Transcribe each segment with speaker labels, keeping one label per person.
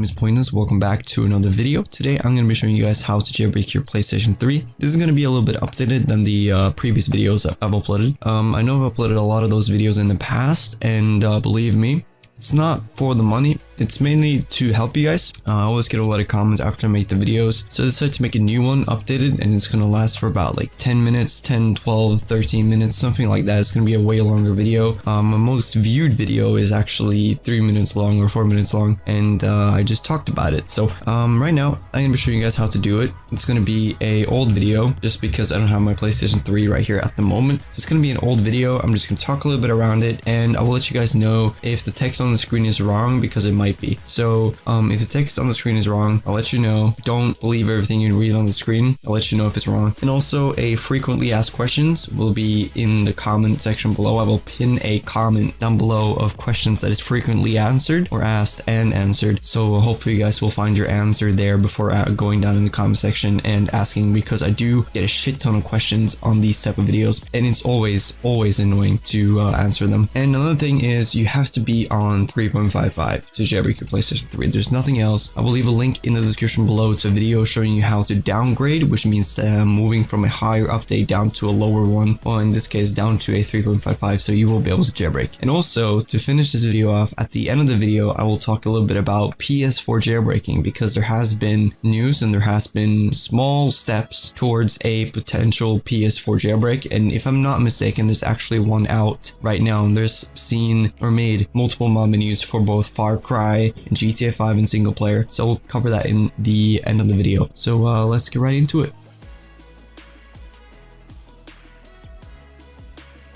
Speaker 1: name is Pointless. Welcome back to another video. Today I'm going to be showing you guys how to jailbreak your PlayStation 3. This is going to be a little bit updated than the previous videos I've uploaded. I know I've uploaded a lot of those videos in the past, and believe me, it's not for the money. It's mainly to help you guys. I always get a lot of comments after I make the videos, so I decided to make a new one, updated, and it's gonna last for about like 10 minutes, 10, 12, 13 minutes, something like that. It's gonna be a way longer video. My most viewed video is actually 3 minutes long or 4 minutes long, and I just talked about it. So right now I'm gonna be showing you guys how to do it. It's gonna be a old video just because I don't have my PlayStation 3 right here at the moment. So it's gonna be an old video. I'm just gonna talk a little bit around it, and I will let you guys know if the text on the screen is wrong, because it might be. So if the text on the screen is wrong, I'll let you know. Don't believe everything you read on the screen. I'll let you know if it's wrong. And also, a frequently asked questions will be in the comment section below. I will pin a comment down below of questions that is frequently answered or asked and answered. So hopefully you guys will find your answer there before going down in the comment section and asking, because I do get a shit ton of questions on these type of videos, and it's always annoying to answer them. And another thing is, you have to be on 3.55 to jailbreak your PlayStation 3. There's nothing else. I will leave a link in the description below to a video showing you how to downgrade, which means moving from a higher update down to a lower one, or in this case down to a 3.55, so you will be able to jailbreak. And also, to finish this video off, at the end of the video I will talk a little bit about PS4 jailbreaking, because there has been news and there has been small steps towards a potential PS4 jailbreak, and if I'm not mistaken, there's actually one out right now, and there's seen or made multiple mod menus for both Far Cry and GTA 5 in single player. So we'll cover that in the end of the video. So let's get right into it.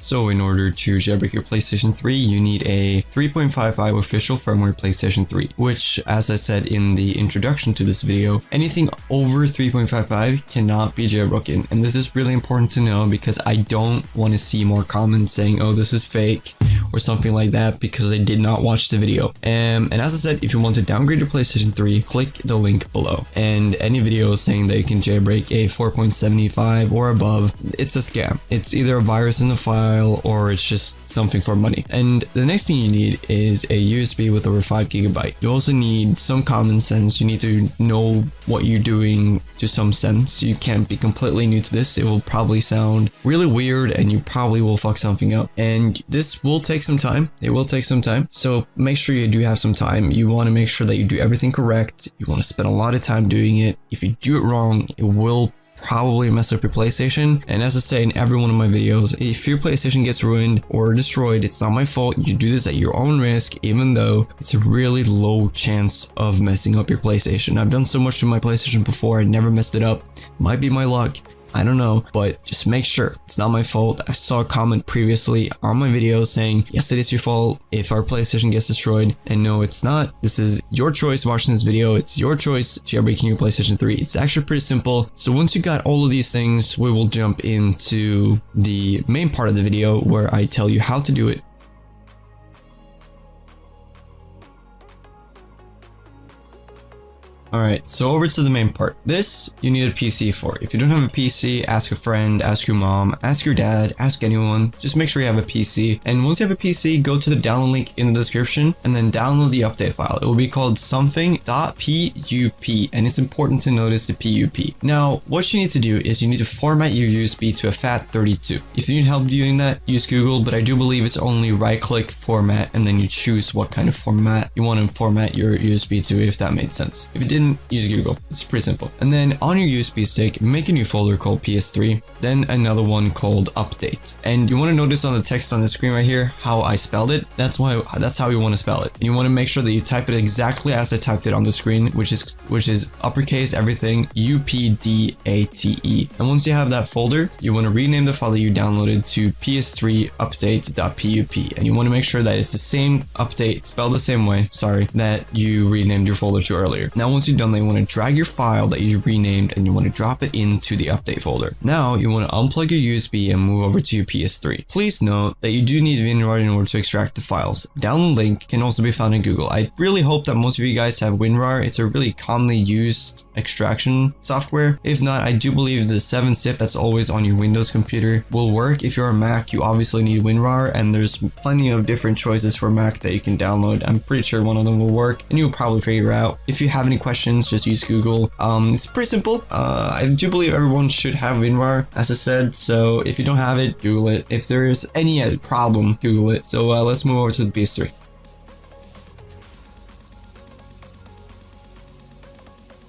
Speaker 1: So in order to jailbreak your PlayStation 3, you need a 3.55 official firmware PlayStation 3, which, as I said in the introduction to this video, anything over 3.55 cannot be jailbroken. And this is really important to know, because I don't want to see more comments saying, oh, this is fake or something like that, because I did not watch the video. And as I said, if you want to downgrade your PlayStation 3, click the link below. And any video saying that you can jailbreak a 4.75 or above, it's a scam. It's either a virus in the file, or it's just something for money. And the next thing you need is a USB with over 5 GB. You also need some common sense. You need to know what you're doing to some sense. You can't be completely new to this. It will probably sound really weird, and you probably will fuck something up. And this will take some time. It will take some time. So make sure you do have some time. You want to make sure that you do everything correct. You want to spend a lot of time doing it. If you do it wrong, it will probably mess up your PlayStation. And as I say in every one of my videos, if your PlayStation gets ruined or destroyed, it's not my fault. You do this at your own risk, even though it's a really low chance of messing up your PlayStation. I've done so much to my PlayStation before, I never messed it up. Might be my luck, I don't know, but just make sure it's not my fault. I saw a comment previously on my video saying, yes, it is your fault if our PlayStation gets destroyed. And no, it's not. This is your choice watching this video. It's your choice jailbreaking your PlayStation 3. It's actually pretty simple. So once you got all of these things, we will jump into the main part of the video where I tell you how to do it. Alright, so over to the main part. This, you need a PC for. If you don't have a PC, ask a friend, ask your mom, ask your dad, ask anyone. Just make sure you have a PC. And once you have a PC, go to the download link in the description and then download the update file. It will be called something.pup, and it's important to notice the PUP. Now, what you need to do is you need to format your USB to a FAT32. If you need help doing that, use Google, but I do believe it's only right-click format, and then you choose what kind of format you want to format your USB to, if that made sense. If it didn't, use Google. It's pretty simple. And then on your USB stick, make a new folder called PS3, then another one called update. And you want to notice on the text on the screen right here how I spelled it. That's how you want to spell it. And you want to make sure that you type it exactly as I typed it on the screen, which is uppercase everything, UPDATE. And once you have that folder, you want to rename the file that you downloaded to PS3 update.pup. And you want to make sure that it's the same update, spelled the same way, sorry, that you renamed your folder to earlier. Now once you you've done that, you want to drag your file that you renamed and you want to drop it into the update folder. Now you want to unplug your USB and move over to your PS3. Please note that you do need WinRAR in order to extract the files. Down link can also be found in Google. I really hope that most of you guys have WinRAR. It's a really commonly used extraction software. If not, I do believe the 7-zip that's always on your Windows computer will work. If you're a Mac, you obviously need WinRAR, and there's plenty of different choices for Mac that you can download. I'm pretty sure one of them will work, and you'll probably figure out. If you have any questions, just use Google. It's pretty simple. I do believe everyone should have WinRAR, as I said, so if you don't have it, Google it. If there's any problem, Google it. So let's move over to the PS3.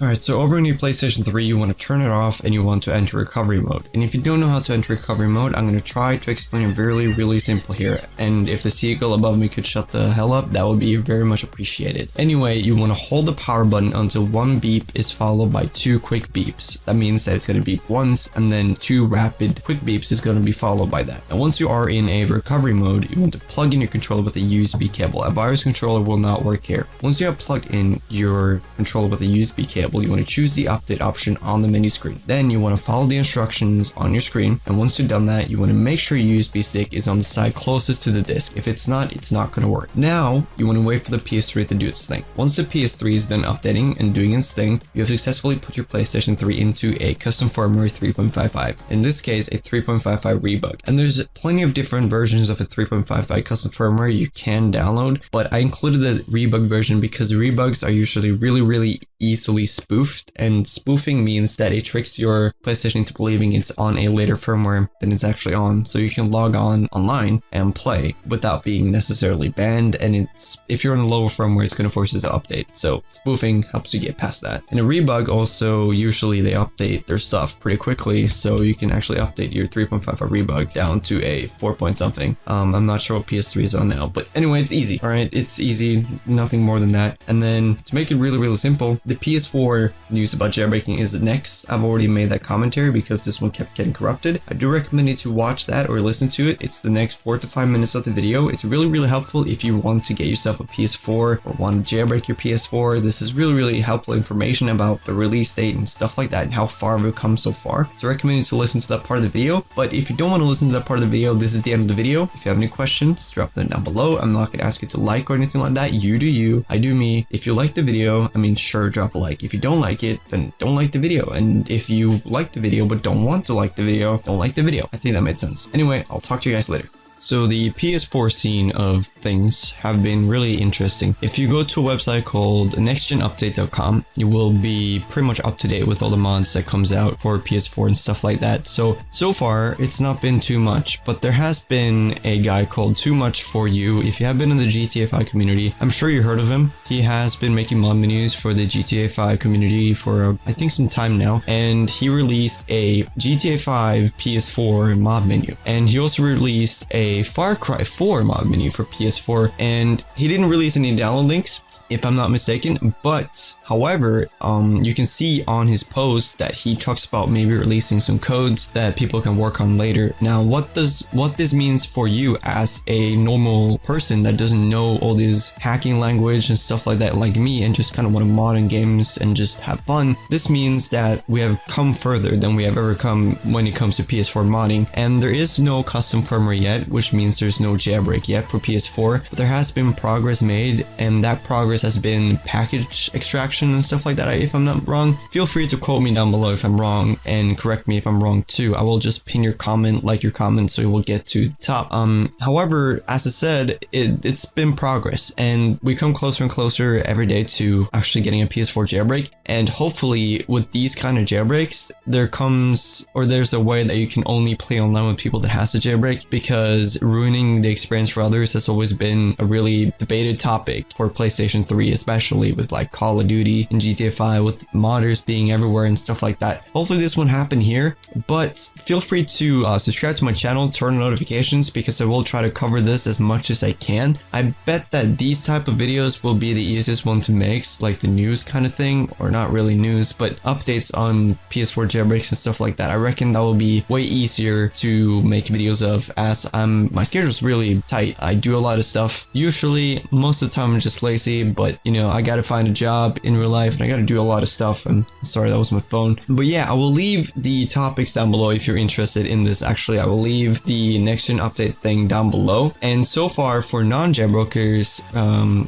Speaker 1: Alright, so over in your PlayStation 3, you want to turn it off and you want to enter recovery mode. And if you don't know how to enter recovery mode, I'm going to try to explain it really simple here. And if the seagull above me could shut the hell up, that would be very much appreciated. Anyway, you want to hold the power button until one beep is followed by 2 quick beeps. That means that it's going to beep once, and then 2 rapid quick beeps is going to be followed by that. And once you are in a recovery mode, you want to plug in your controller with a USB cable. A virus controller will not work here. Once you have plugged in your controller with a USB cable, you want to choose the update option on the menu screen. Then you want to follow the instructions on your screen, and once you've done that, you want to make sure your USB stick is on the side closest to the disk. If it's not going to work. Now you want to wait for the PS3 to do its thing. Once the PS3 is done updating and doing its thing, you have successfully put your PlayStation 3 into a custom firmware 3.55. In this case, a 3.55 rebug. And there's plenty of different versions of a 3.55 custom firmware you can download, but I included the rebug version because rebugs are usually really easily spoofed, and spoofing means that it tricks your PlayStation into believing it's on a later firmware than it's actually on, so you can log on online and play without being necessarily banned. And it's, if you're on a lower firmware, it's going to force you to update, so spoofing helps you get past that. And a rebug also, usually they update their stuff pretty quickly, so you can actually update your 3.55 rebug down to a 4 point something. I'm not sure what PS3 is on now, but anyway, it's easy. All right, it's easy, nothing more than that. And then to make it really simple, the PS4 news about jailbreaking is next. I've already made that commentary because this one kept getting corrupted. I do recommend you to watch that or listen to it. It's the next 4 to 5 minutes of the video. It's really helpful if you want to get yourself a PS4 or want to jailbreak your PS4. This is really helpful information about the release date and stuff like that and how far we've come so far. So I recommend you to listen to that part of the video. But if you don't want to listen to that part of the video, this is the end of the video. If you have any questions, drop them down below. I'm not going to ask you to like or anything like that. You do you, I do me. If you like the video, I mean, sure, drop a like. If you don't like it, then don't like the video. And if you like the video but don't want to like the video, don't like the video. I think that made sense. Anyway, I'll talk to you guys later. So the PS4 scene of things have been really interesting. If you go to a website called nextgenupdate.com, you will be pretty much up to date with all the mods that comes out for PS4 and stuff like that. So far it's not been too much, but there has been a guy called Too Much For You. If you have been in the GTA 5 community, I'm sure you heard of him. He has been making mod menus for the GTA 5 community for I think some time now, and he released a GTA 5 PS4 mod menu, and he also released a Far Cry 4 mod menu for PS4, and he didn't release any download links, if I'm not mistaken, but however, you can see on his post that he talks about maybe releasing some codes that people can work on later. Now, what this means for you as a normal person that doesn't know all this hacking language and stuff like that, like me, and just kind of want to mod in games and just have fun, this means that we have come further than we have ever come when it comes to PS4 modding. And there is no custom firmware yet, which means there's no jailbreak yet for PS4, but there has been progress made, and that progress has been package extraction and stuff like that, if I'm not wrong. Feel free to quote me down below if I'm wrong, and correct me if I'm wrong too. I will just pin your comment, like your comment, so it will get to the top. However, as I said, it's been progress, and we come closer and closer every day to actually getting a PS4 jailbreak. And hopefully with these kind of jailbreaks, there's a way that you can only play online with people that has a jailbreak, because ruining the experience for others has always been a really debated topic for PlayStation 3, especially with like Call of Duty and GTA 5, with modders being everywhere and stuff like that. Hopefully this won't happen here, but feel free to subscribe to my channel, turn on notifications, because I will try to cover this as much as I can. I bet that these type of videos will be the easiest one to make, like the news kind of thing, or not really news, but updates on PS4 jailbreaks and stuff like that. I reckon that will be way easier to make videos of, as my schedule's really tight. I do a lot of stuff. Usually, most of the time I'm just lazy, but you know, I gotta find a job in real life and I gotta do a lot of stuff. And sorry, that was my phone. But yeah, I will leave the topics down below if you're interested in this. Actually, I will leave the next gen update thing down below. And so far for non-jailbrokers,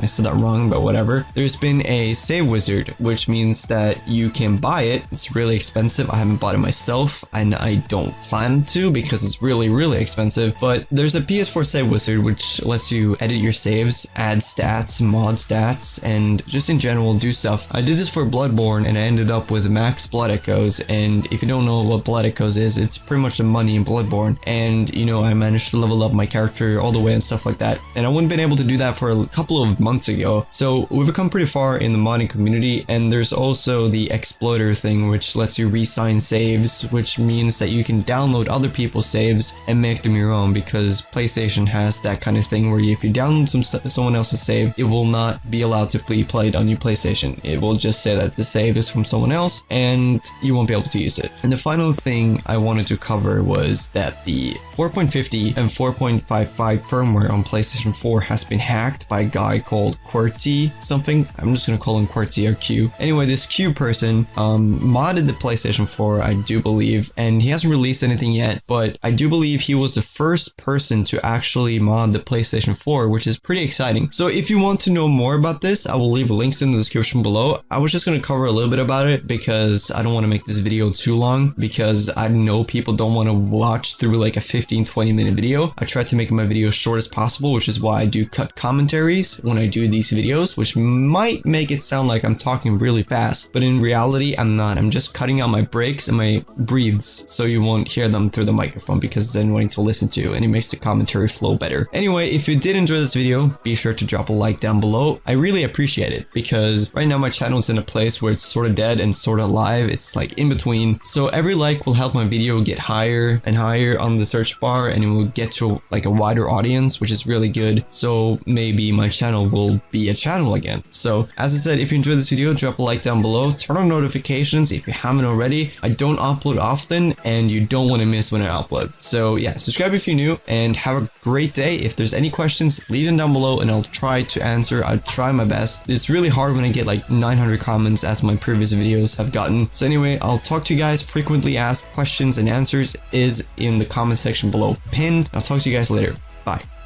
Speaker 1: I said that wrong, but whatever. There's been a save wizard, which means that you can buy it. It's really expensive. I haven't bought it myself and I don't plan to because it's really, really expensive. But there's a PS4 save wizard which lets you edit your saves, add stats, mod stats, and just in general do stuff. I did this for Bloodborne and I ended up with max blood echoes. And if you don't know what blood echoes is, it's pretty much the money in Bloodborne. And you know, I managed to level up my character all the way and stuff like that. And I wouldn't been able to do that for a couple of months ago. So we've come pretty far in the modding community. And there's also the exploiter thing, which lets you re-sign saves, which means that you can download other people's saves and make them your own, because PlayStation has that kind of thing where if you download someone else's save, it will not be allowed to be played on your PlayStation. It will just say that the save is from someone else and you won't be able to use it. And the final thing I wanted to cover was that the 4.50 and 4.55 firmware on PlayStation 4 has been hacked by a guy called QWERTY something. I'm just gonna call him QWERTY or Q. Anyway, this Q person modded the PlayStation 4, I do believe, and he hasn't released anything yet, but I do believe he was the first person to actually mod the PlayStation 4, which is pretty exciting. So if you want to know more about this, I will leave links in the description below. I was just gonna cover a little bit about it because I don't want to make this video too long, because I know people don't want to watch through like a 15-20 minute video. I try to make my videos short as possible, which is why I do cut commentaries when I do these videos, which might make it sound like I'm talking really fast, but in reality I'm not. I'm just cutting out my breaks and my breathes so you won't hear them through the microphone, because it's annoying to listen to and it makes the commentary flow better. Anyway, if you did enjoy this video, be sure to drop a like down below. I really appreciate it, because right now my channel is in a place where it's sort of dead and sort of alive. It's like in between. So every like will help my video get higher and higher on the search bar, and it will get to like a wider audience, which is really good. So maybe my channel will be a channel again. So as I said, if you enjoyed this video, drop a like down below, turn on notifications if you haven't already. I don't upload often and you don't want to miss when I upload. So yeah, subscribe if you're new and have a great day. If there's any questions, leave them down below and I'll try to answer. I'll try my best. It's really hard when I get like 900 comments as my previous videos have gotten. So anyway, I'll talk to you guys. Frequently asked questions and answers is in the comment section below pinned. I'll talk to you guys later. Bye.